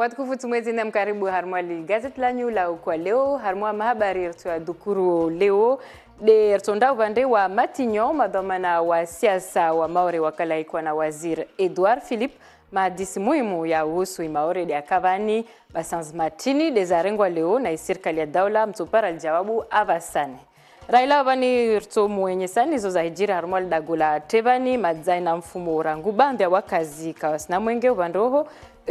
Watukufu tumwezi na mkaribu harmwali gazeti la Nyula kwa leo harmwa mahabari yetu ya dukuru leo de rtonda upande wa Matinyo madhamana wa siasa wa Maore wakala ikuwa na waziri Edouard Philippe maadisi muhimu ya uhusu Maore de akavani basanz matini de zarengwa leo na serikali ya daula mtupara aljawabu avasane Raila wabani rto mwenye sani zo za hijira harmwali dagula tebani madzai na mfumo rangu bambia wakazi kawasina mwenge ubandoho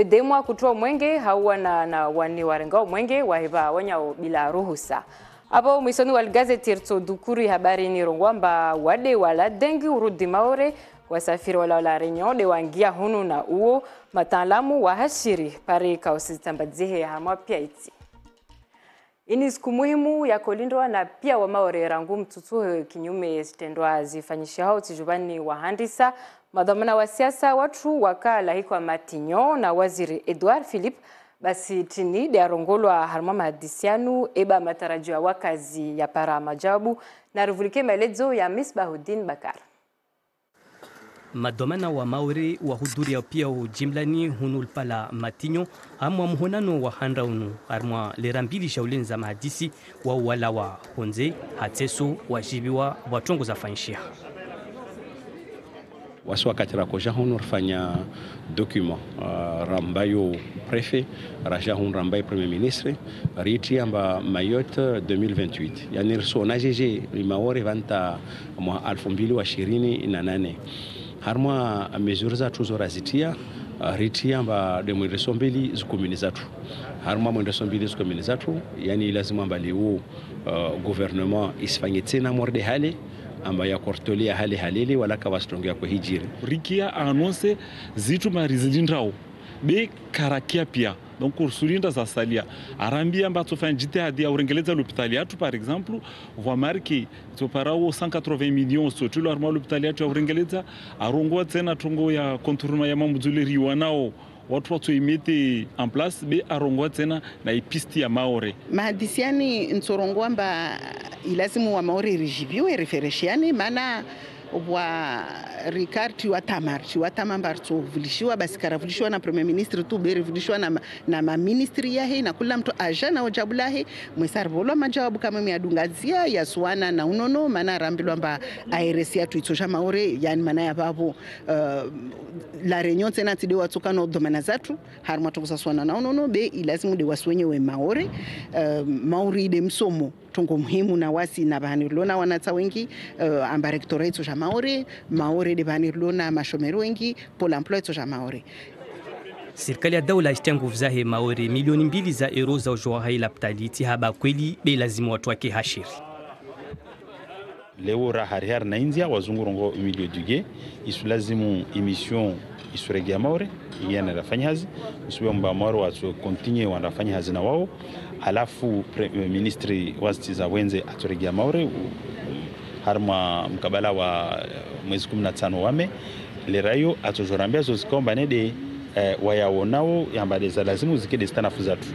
demwa kutua mwenge hawa na wani warenga mwenge wahiba wanyao bila ruhusa. Abo mwisoni wal gazeti rto dukuri habari ni rongwamba wade wala dengi urudi Maore wasafiri wala renyo de wangia hunu na uo matalamu wa hashiri pare kaositambadzihe hamwa pia iti. Ini siku muhimu ya kolindwa na pia wa Maore rangu mtutu kinyume stendwa zifanyisha hao tijubani wa handisa madhamana wa siasa watu wakala hiko Matinyo na waziri Edouard Philippe basi tini de arongolwa harma mahadisianu eba matarajua wakazi ya para majabu na rivulike maelezo ya Misbahuddin Bakar. Madhamana wa Maore wahudhuria pia ujimlani hunul pala Matinyo amwa muhonano wa hanraunu armwa lerambili shaulenza mahadisi wa wala wa honze hateso wajibiwa watongo za fanshia. Wasu wakati rakoja hunu rafanya document rambayo prefet raja hunu rambayo premier ministre riti amba Mayotte 2028 yani rso na jeje Maore vanta mwa 2028 harma mesures za tuzo razitia riti amba de mwendeso mbili zikomini zatu harma mwendeso mbili zikomini zatu yani lazima amba leo gouvernement isifanye tena morde hale amba ya kortolia hali halili wala kawastongea kwa hijiri rikia anonse zitu marizilindrao be karakia pia donc ursulinda za salia arambia amba tofanya jitihadi ya urengeleza l'hôpital yatu par exemple voit marqué to parao 180 millions so tulo arma l'hôpital yatu ya urengeleza arongo tena tongo ya contournement ya mamudzuleri wanao watu watu imete en place be arongo tena na ipisti ya Maore mahadisiani nsorongo amba ilazimu wa Maore rijibiwe refereshiani maana wa Ricardo wa tamambarto vulishiwa basi karavulishwa na premier ministre tu be revulishwa na ma ministry yahe na kula mtu ajana wajabulahe mwesarvolo majawabu kama miadungazia ya suana na unono maana rambilwa mba ARS ya tuitosha Maore yani maana ya babu la reunion tena tide watoka no domana zatu harma tokusa suana na unono be ilazimu de waswenye we Maore Maori de msomo tongo muhimu na wasi na banirlona wanata wengi amba rectorate ja Maore de banirlona mashomero wengi pole emploi ja Maore. Serikali ya daula itengo vzahe Maore milioni 2 za euro za ujoa haila ptaliti haba kweli be lazima watu wake hashiri. Leo rahariar na India wazungurongo Emilio Dugue isulazimu emission isuregia Maore yana rafanya hazi usiwe mba Maore watu continue wanafanya hazi na wao alafu ministri wastiza wenze aturegia Maore harma mkabala wa mwezi 15 wame lerayo atujorambia zozikomba nede wayaonao yambadeza lazimu zikede stanafu zatu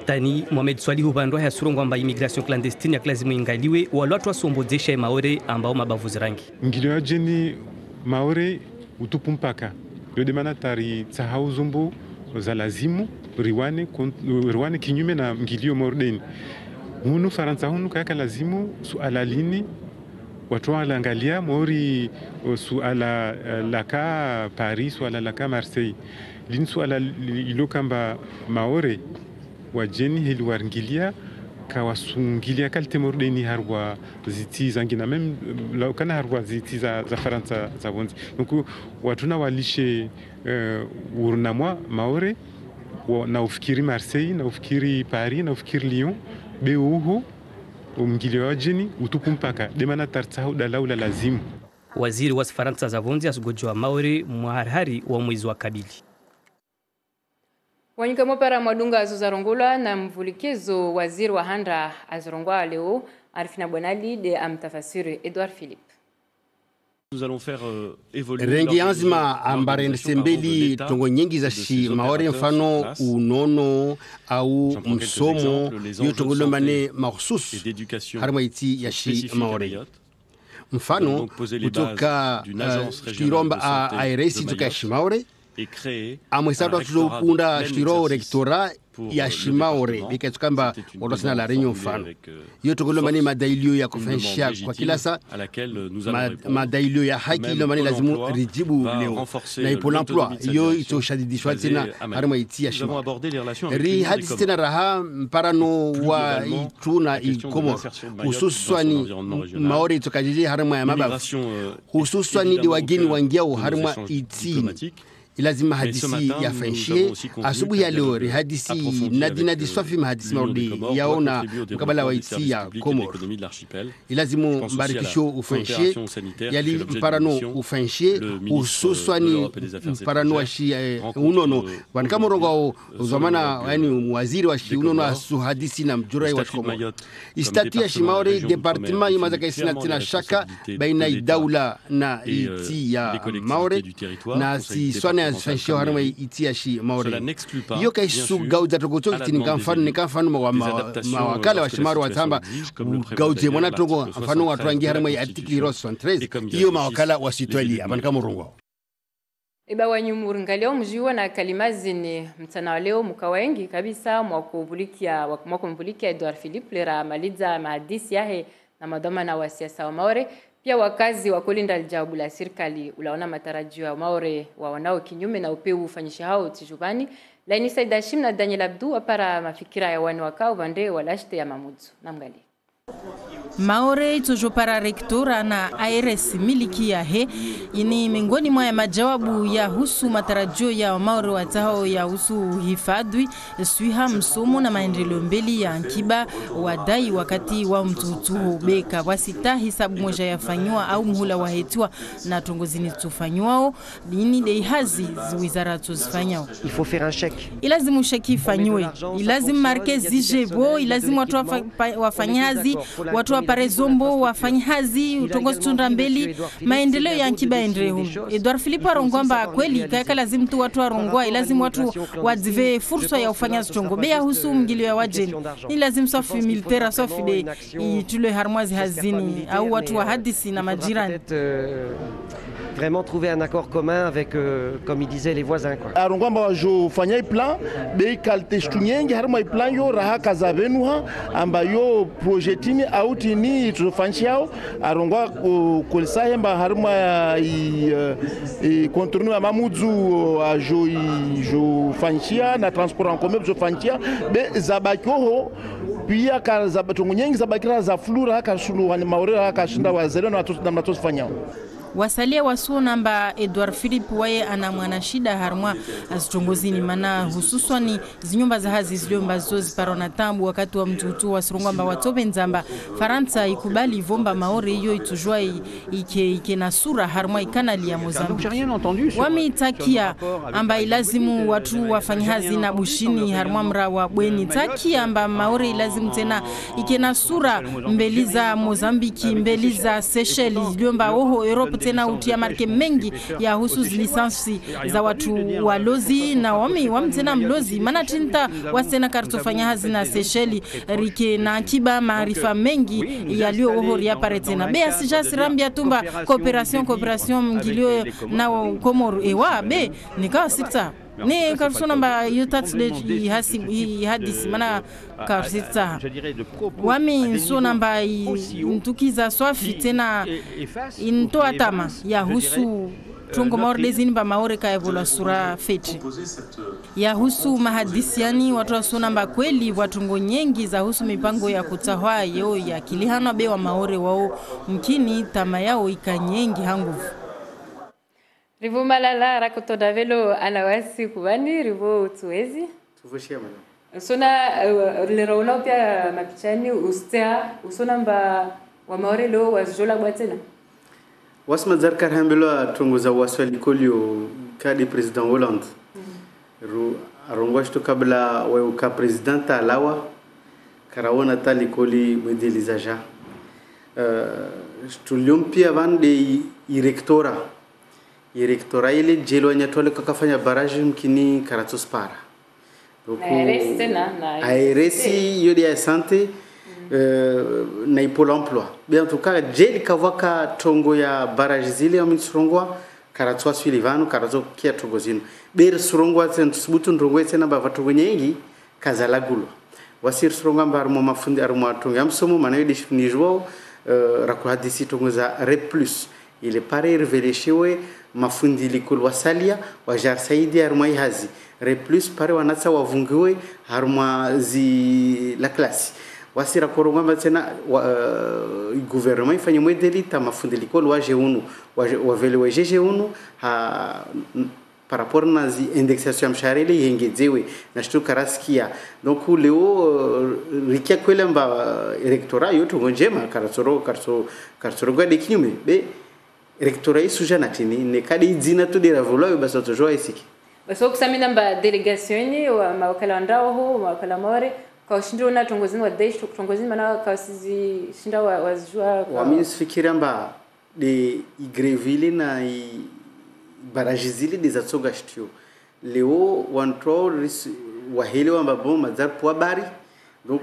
Tani Mohamed Swali hubandwa ya surongo amba immigration clandestine ya klazimu ingaliwe walwatu wasombozesha Maore ambao mabavuzi rangi ngiliwa jeni Maore utupumpaka yode mana tari tsahau zumbu za lazimu riwane kinyume na ngilio Maordeni hunu Faransa hunu kaya lazimu suala lini watu wanaangalia Maori suala laka Paris suala laka Marseille lini suala ilokamba Maore wajeni hili waringilia kawasungilia kalte Maordeni harwa ziti zangina mem kana harwa ziti za Faransa za bonzi donc watu na walishe urnamwa Maore na ufikiri Marseille na ufikiri Paris na ufikiri Lyon beuhu umgilio wajeni utukumpaka demana tartsahau dalaula lazimu. Waziri wa Faransa za vonzi asugojwa Maore muharhari wa mwezi wa Kabili. Wanyika mopera mwadunga azuzarongula na mvulikizo waziri wa handra azurongwa leo arifina bonali de amtafasiri Edouard Philippe. Nous allons faire évoluer rengi anzima ambare nsembeli tongo nyingi za shi Maore mfano unono au msomo yotongolo mane mahsus harma iti ya shi Maore mfano kutoka kiromba a ARS tuka shi Maore amwesatu tuzokunda shiro rektora ya shimaore bikatukamba wadosana la renyo mfano hiyo tokolo mani madailio ya kufanyisha kwa kilasa madailio ya haki ilo mani lazimu rijibu leo na ipo l'emploi hiyo itoshadidishwa tena harima iti ya shima ri hadisi tena raha mparano wa ituna ikomo hususwani maore itokajiji harima ya mabafu hususwani di wageni wangiao harima iti lazima hadisi ya fanshie asubuhi ya leo hadisi nadina swafi mahadisi marudi yaona mkabala wa iti ya Komor ilazimu mbarikisho ufanshie yali mparano ufanshie hususwani mparano wa shi unono wanika morongo uzamana yani waziri wa shi unono asu hadisi na mjurai wa Komor istati ya shimaore departement yimazaka isina tina shaka baina idaula na iti ya maore na si swana fanshio harma itiashi maore yo kai su gauda togoto kitini kamfano mawakala wa shimaru watamba gaude mwana togo mfano watu wangi harma artikli ros 73 hiyo mawakala wa Sitwali abanika murungo Iba wanyumurunga leo mjiwa na kalimazi ni mtana leo mkawengi kabisa mwakumbulikia Edouard Philippe lera maliza mahadisi yahe na madoma na wasiasa wa maore. Pia wakazi wa kulinda aljabu la serikali ulaona matarajio ya maore wa wanao kinyume na upeu ufanyisha hao tijubani. Laini Said Hashim na Daniel Abdu wapara mafikira ya wani wakao vande walashte ya Mamudu. Namgali. Maore tujopara rektora na ARS miliki ya he ini miongoni mwa majawabu ya husu matarajio ya maore watao ya husu hifadhi swiha msomo na maendeleo mbele ya Nkiba wadai wakati wa mtutu beka wasita hisabu moja yafanywa au muhula wahetiwa na tongozini tufanywa lini dei hazi wizara tuzifanyao. Il faut faire un chèque. Ilazimu cheki ifanywe, ilazimu marke zijebo, ilazimu watu wafanyazi, watu waparezombo wafanyazi, utongozi tunda mbeli, maendeleo ya Nkiba endrehu. Edouard Philippe arongwamba kweli kaya lazimu tu watu warongwa, ilazimu watu wadzive fursa ya ufanyazi tongo. Bea husu mgilio ya wajeni, ilazimu sofi militera sofi de itule harmwazi hazini, au watu wa hadisi na majirani. Vraiment trouver un accord commun avec, comme il disait, les voisins. Arongwamba jo fanyai plan be kalte stunyenge harma plan yo raha kazabenuha ambayo projetini autini tufanchiao arongwa kolsahemba harma i contourner ya Mamudu jo fanchia na transport en commun jo fanchia be zabakyo pia kazabatongo nyingi zabakira za flura kasulu wa maure kashinda wazero na tosfanyao. Wasalia wasuo namba Edouard Philippe wae ana mwana shida harmwa azitongozini mana hususwani zinyumba za hazi ziliomba zozi parona tambu wakati wa mtutu wa surungwamba watobe nzamba Faransa ikubali vomba maore iyo itujua ike na sura harmwa ikanali ya Mozambique. Wami itakia amba ilazimu watu wafanyazi na bushini harmwa mra wa bweni itakia amba maore ilazimu tena ike na sura mbeliza Mozambique mbeliza Seychelles ziliomba oho Europe tena utia marke mengi ya husu lisansi za watu walozi na wami tena mlozi mana tinta wasena kartofanya hazi na Seychelles rike na Nkiba maarifa mengi yalio ohori ya paretena bea sijasi rambia tumba cooperation mgilio na Komoro ewa be nikawa sita ne karsona mba yotatsle hadisi mana karsita wami nsona mba ntukiza swafi tena into atama ya husu tongo maordezini ba maore ka evola sura feti ya husu mahadisiani watu wasona mba kweli watungo nyengi za husu mipango ya kutahwa yeo ya kilihano be wa maore wao mkini tama yao ikanyengi hanguvu. Rivo malala rakotoda velo anawasi kubani rivo tuwezi tuvushia mana usona lerauna pia mapichani usona mba wa maore lo wasjola bwatena wasma zarkar hambelo tunguza waswali kolio kadi president Hollande ru arongwashto kabla wa ka presidenta alawa karawana tali koli modelizaja stuliumpia vande irektora ile jelo nyatole kakafanya barrage mkini Karatospara donc ARS yodi ya santé na Pôle emploi bien en tout cas jeli kavaka tongo ya barrage zile amitsrongwa karatwa swilivano karazo kia tongozino ber surongwa tsen subutu ndrongwe tsena ba vatongo nyengi kazalagulo wasir suronga mbar mo mafundi armo atonga msomo manayo dishinijwo rakuhadisi tongoza rep plus ile pare reveleshiwe mafundi likulu wasalia wa jar saidi armo hazi rep plus pare wanatsa wavungiwe harma zi la klasi wasira koronga mbatena gouvernement ifanye modeli ta mafundi likulu wa G1 wa vele wa G1 ha par rapport na zi indexation mshahara ile yengezewe na shtu karasikia donc leo rikia kwele mba electorat yoto ngonjema karsoro gade kinyume be electorat isuja natini ne kadi dzina to de la volwa basa to joa isiki baso kusamina mba delegation wa mawakala ndao ho mawakala maware kwa shindo na tongozini wa deish tongozini mana kwa sizi shinda wazijua wa ministre mba de igrevile na barajizili dezatsoga shtio leo wantro wahele wa mabom mazar po bari donc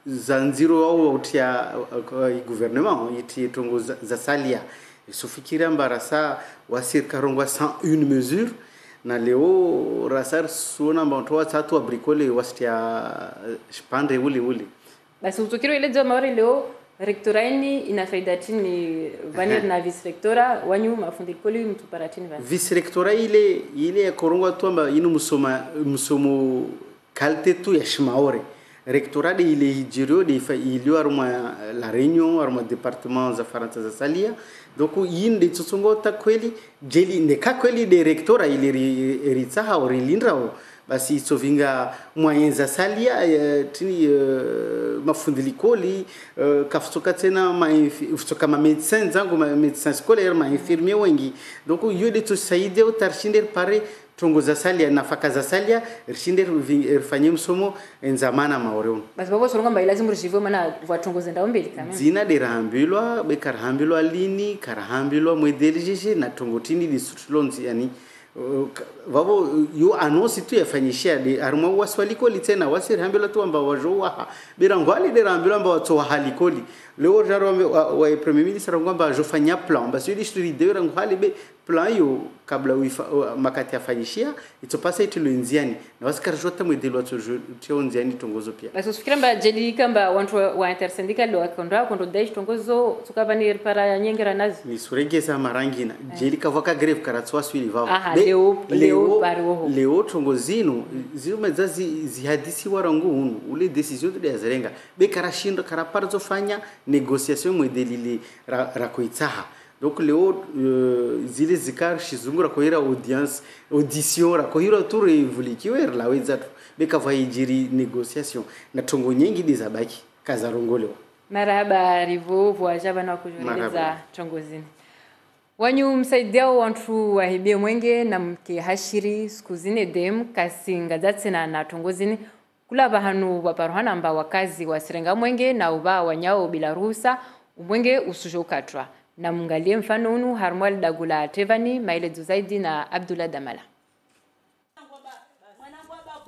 zanziro au utia gouvernement yiti tongo za salia sufikira mbarasa wasir karongwa 101 mesure na leo rasar sona mbantoa tatu abricole wastia spande ule basi utukiro ile za mawari leo rectoraini ina faida tini vanir na vice rectora wanyu mafundi koli mtu paratini vani vice rectora ile ya korongwa tuamba inu musomo kalte tu ya shimaore rectora de ile hijiro de ilio arma la réunion arma département za faranta za salia donc yinde tsotsongota kweli jeli ne ka kweli de rectora ile ritsaha orilindra basi sovinga moyens za salia tini mafundi likoli kafutoka tena mafutoka ma médecin zangu ma médecin scolaire ma infirmier wengi donc yode to saide o tarshinder pare tongo za salia nafaka za salia rishinder rifanye msomo enzamana maoreon basi babo soronga mba lazima rishivo mana vatongoza ndao mbili kama zina de rahambilwa be karahambilwa lini karahambilwa mwedelijije na tongotini districtlonzi yani vavo yo annonce tu yafanyishia de arma waswalikoli tena wasirihambila tu amba wajowa birangwali de rambila amba watso halikoli leo jaro wa premier ministre ngamba jofanya plan basi yidi shuri de rangwali be plan yo kabla makati yafanyishia itopasa itulenziani na wasikara jota modelo watso tionziani tongozo pia basi usifikira mba jeli kamba wantu wa intersyndical wa kondra kondo dai tongozo tukavani para nyengera nazi ni surengeza marangina jeli kavaka greve karatswa swili vavo leo tongozino zimeza zihadisi warangu hunu ule decision de yazerenga be karashindo karaparzo fanya négociation modelili rakoitsaha donc leo zile zikar shizungura koira audition rakoira tour evulikiwe la wezatu be kavayijiri négociation na tongo nyingi dizabaki kazarongolewa marahaba rivo voaja bana kujueleza tongozini wanyu msaidiao wantu wahibie mwenge na mke hashiri skuzine dem kasinga zatsina na tongozini kula bahanu waparuhana amba wakazi wasirenga mwenge na uba wanyao bila ruhusa umwenge usujokatwa na mungalie mfano unu harmwal dagula tevani maelezo zaidi na Abdullah Damala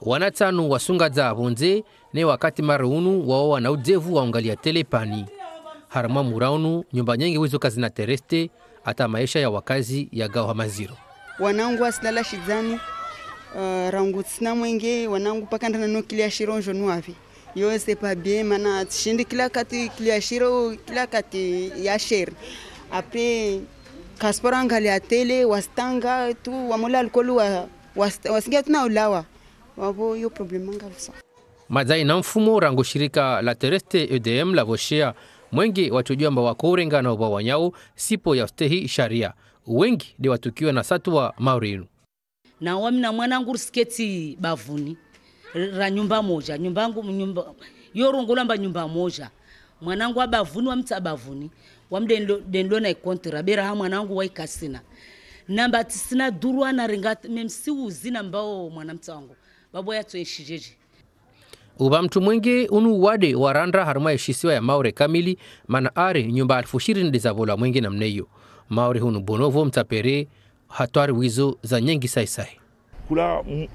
wanatanu wasungaza bonze ne wakati marunu wao wanaudevu waangalia telepani harma muraunu nyumba nyingi wizo kazi na tereste hata maisha ya wakazi ya gawa maziro wanangu asilala shizani rangu tsina mwenge wanangu pakanda no kilia shironjo nuavi yo c'est pas bien mana tshindi kila shiro kila kati ya sher après kaspora angalia tele wastanga tu wamola alkolu wasinga tuna ulawa wabo yo problema ngavisa madai na mfumo rangu shirika la tereste EDM la voshea mwenge watujua mba wakorenga na uba wanyao sipo ya stehi sharia wengi de watukiwa na satwa maurinu na wamina mwanangu sketi bavuni ra nyumba moja nyumba yorongolamba nyumba moja mwanangu abavuni wamta bavuni wamdendo na kontra bera ha mwanangu waikasina namba tisina durwa na ringa memsi uzina mbao mwanamta wangu babo yato eshijeje uba mtu mwenge unu wade warandra harma eshisiwa ya maure kamili mana are nyumba 2020 dizavola mwenge na mneyo maure hunu bonovo mtapere hatwari wizo za nyengi saisai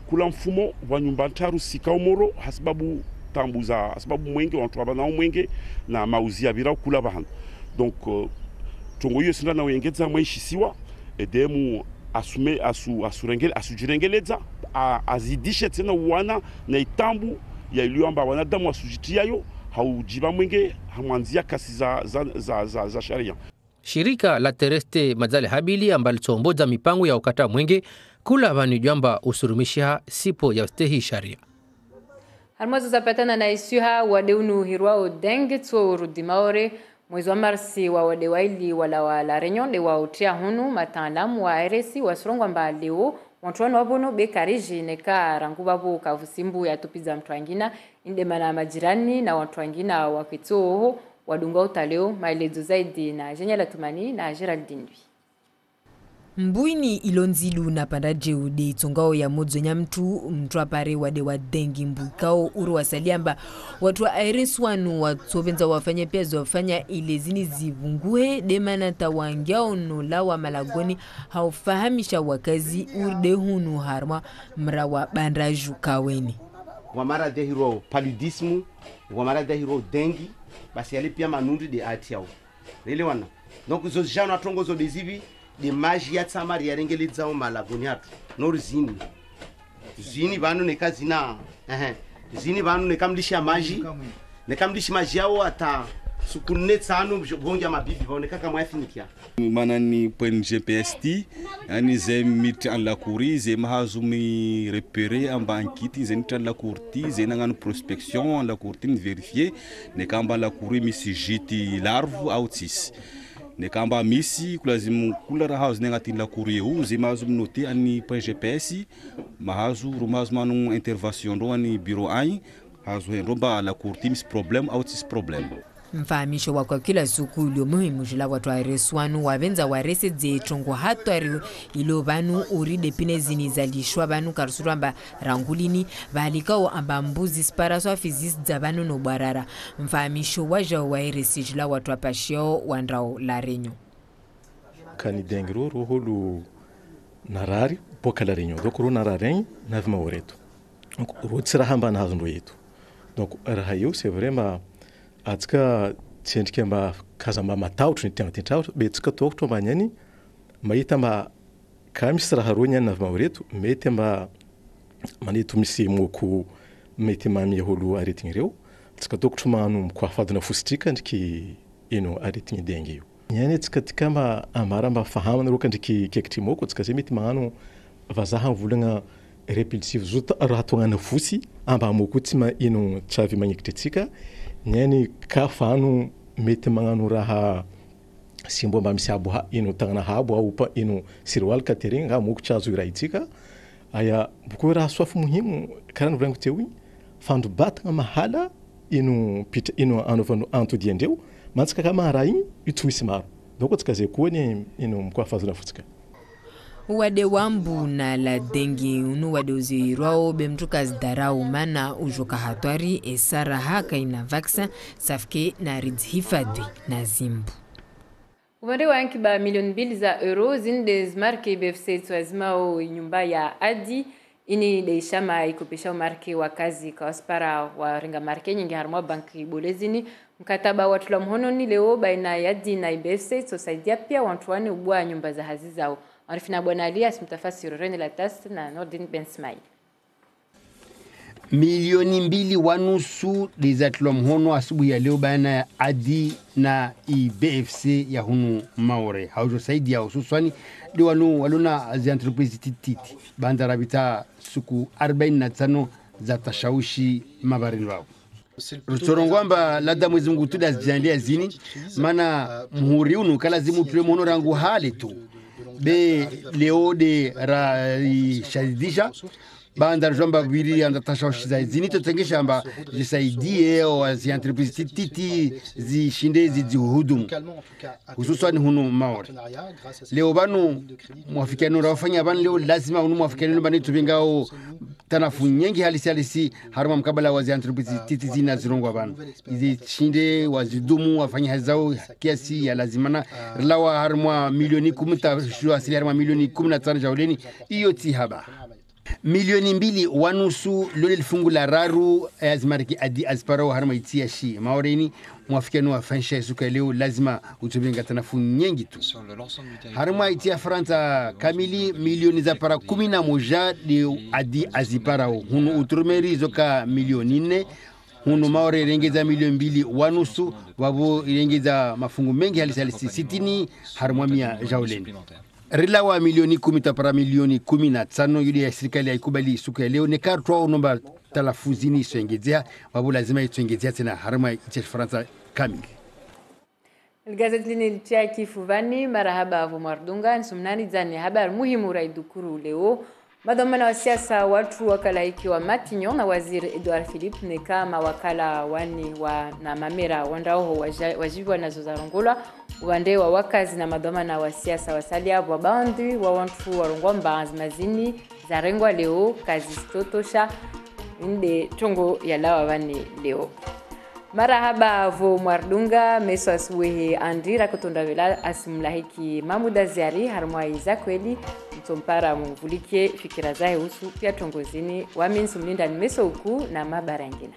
kula mfumo wa nyumba ntaru sika umoro hasababu tambuza hasababu mwenge wantu abana mwenge na mauzia bila kula bahana donc tongo hiyo sinda na wengeza maishisiwa edemu asujirengeleza azidishe tena wana na itambu ya iliyoamba wanadamu wasujitiayo haujiba mwenge hamwanzia kasi za sharia. Shirika la Tereste Mazale Habili ambalo litomboza mipango ya ukata mwenge kula vanu jamba usurumisha sipo ya stehi sharia. Harmazo zapatana na isuha wadeunu hirwao denge tuwa urudi maore mwezi wa Marsi wa wadewaili wala wa la Réunion de wa utia hunu mataalamu wa RSI wasurongwa mba leo wantuwanu wabono bekariji neka rangu babu kavusimbu ya tupiza mtuangina indemana majirani na wantuangina wakituoho wadunga utaleo maelezo zaidi na Jenyala Tumani na Geraldine. Mbuini ilonzilu na pandaje ude tongao ya modzo nyamtu mtuapare wade wa dengi mbukao uru wasaliamba watu wa RS1 watovenza wafanya pia wafanya ilezini zivungue demana tawangiao nola wa malagoni haufahamisha wakazi urde hunu harma mrawa bandraju kaweni. Wamara dehiro paludismu, wamara dehiro dengi, basi yali pia manundi de ati yao. Rele wana. Donc zo jana tongo zo dezivi de maji ya tsamari ya rengeleza o malagoni atu. Nor zini. Zini banu ne kazina. Zini banu ne kamlisha maji. Ne kamlisha maji yao ata sukunne tsano bonja mabibi baoneka kama yafinikia. Manani point GPST ani zemit an la couri ze mahazumi repérer en bankiti zenit an la courti zenangano prospection an la courti vérifier ne kamba la couri misi jiti larve autis ne kamba misi kulazimu kula house ngati la couri hu ze mahazum noter ani point GPS mahazu rumaz manu intervention do ani bureau ai hazu henroba la courti mis problème autis problème. Mfahamisho wa kwa kila siku ulio muhimu jila watu wa RS1 wavenza wa RSZ chongo hatwari ilo vanu uride pine zinizalishwa vanu karusuru amba rangulini valikao amba mbuzi sparaso afizis za vanu no barara. Mfahamisho waja wa RS jila watu wa pashio wandrao la Réunion. Kani dengro roholu narari poka la Réunion. Donc ro narareng navima oreto. Donc ro tsira hamba na hazundo yetu. Donc rahayo c'est vraiment atsika tsendrika mba kazamba mataotro ny tegna tentraotro be tsika tokotro ambany mahita mba ka misy raha roa nyany navy maoreto mety mba maneto misy moko mety mamia olo aretigny ireo tsika tokotro mano mikoafadina fositrika ndriky ino aretigny dengy io nyany tsika tika mba amara mba fahamana roka ndriky kekitry moko tsika zay mety magnano vazaha mivolagna répulsive zo raha tognana fosy amba moko tsy ma ino tsy avy magnekitry atsika nyany ka fano mety magnano raha simbo mba misy abo ino tagnana habo au pa ino sirwal catering ga moko chazo iraitsika aya buko raha soafu muhimu karano vrango tewi fandu batanga mahala ino pita ino anovano anto diendeu matsika kama rai ituisi maro donc tsika ze kuone ino mko afazana futsika wade wambu na la dengi unu wade uzirwao bemtuka zdarau mana ujoka hatwari esara haka ina vaksa safke na ridhifadhi na zimbu. Upande wa ankiba milioni 2 za euro zinde zmarke BFC tuazimao nyumba ya adi ini deishama ikopesha marke wa kazi kwa waspara wa ringa marke nyingi harumwa banki bolezini mkataba watula mhononi leo baina ya adi na BFC tusaidia pia wantuwane ubua nyumba za hazi zao. Arifina bwana Elias mtafasiri René Latas na Nordin Ben Smail. Milioni 2.5 dizatlo mhono asubuhi ya leo baina ya adi na IBFC ya hunu maore haujo saidi ya hususani di waluna zi entreprise tititi bandara bita suku 45 za tashaushi mabarini wao Rusorongwamba lada mwezi Mungu tuda zijandia zini mana muhuri unu kala zimu tule mhono rangu hali tu be leo de ra shadidisha bandar jomba biri anda tashaushiza zinito tengesha amba jisaidie au zi entreprise titi zishinde zihudumu hususan hunu maori leo banu mwafikiano rafanya banu leo lazima hunu mwafikiano banu tubingao tanafu nyengi halisi haruma mkabala wa zi entreprise titi zina zirongwa banu zishinde wazidumu wafanya hazao kiasi ya lazimana lawa haruma milioni 10 shua asili haruma milioni 15 jauleni iyo tihaba milioni 2 wanusu lole lifungu la raru azimariki adi azparao harma itia shi maoreni mwafikiano wa fansha suka leo lazima utubenga tanafu nyengi tu harma itia Fransa kamili milioni za para 11 de adi aziparao hunu uturmeri zoka milioni 4 hunu maore irengeza milioni 2 wanusu wabo irengeza mafungu mengi halisi sitini harma 100 jauleni rila wa milioni 10 para milioni 15 yule ya serikali haikubali siku ya leo ne kartwa unomba talafuzini isengezea wabo lazima isengezea tena harma itia Fransa kamili. Gazeti linilitia kifuvani marahaba Avo Mardunga nsumnani zani habari muhimu raidukuru leo. Madhamana wa siasa watu wakalaiki wa Matignon na waziri Edouard Philippe ni kama wakala wani na mamera wandaoho wajibu wanazo za rongola wande wa wakazi na madhamana wa siasa wasalia wa bandi wa wantu warongwa mbaanzi mazini za rengwa leo kazi stotosha inde tongo ya lawa wani leo. Marahaba Avo Mardunga meso asuwehe andira kutonda vela asimlahiki Mamuda Ziari harmwa iza kweli mtompara mvulikie fikira zahe usu pia tongozini wamin sumlinda ni meso uku na mabarangina.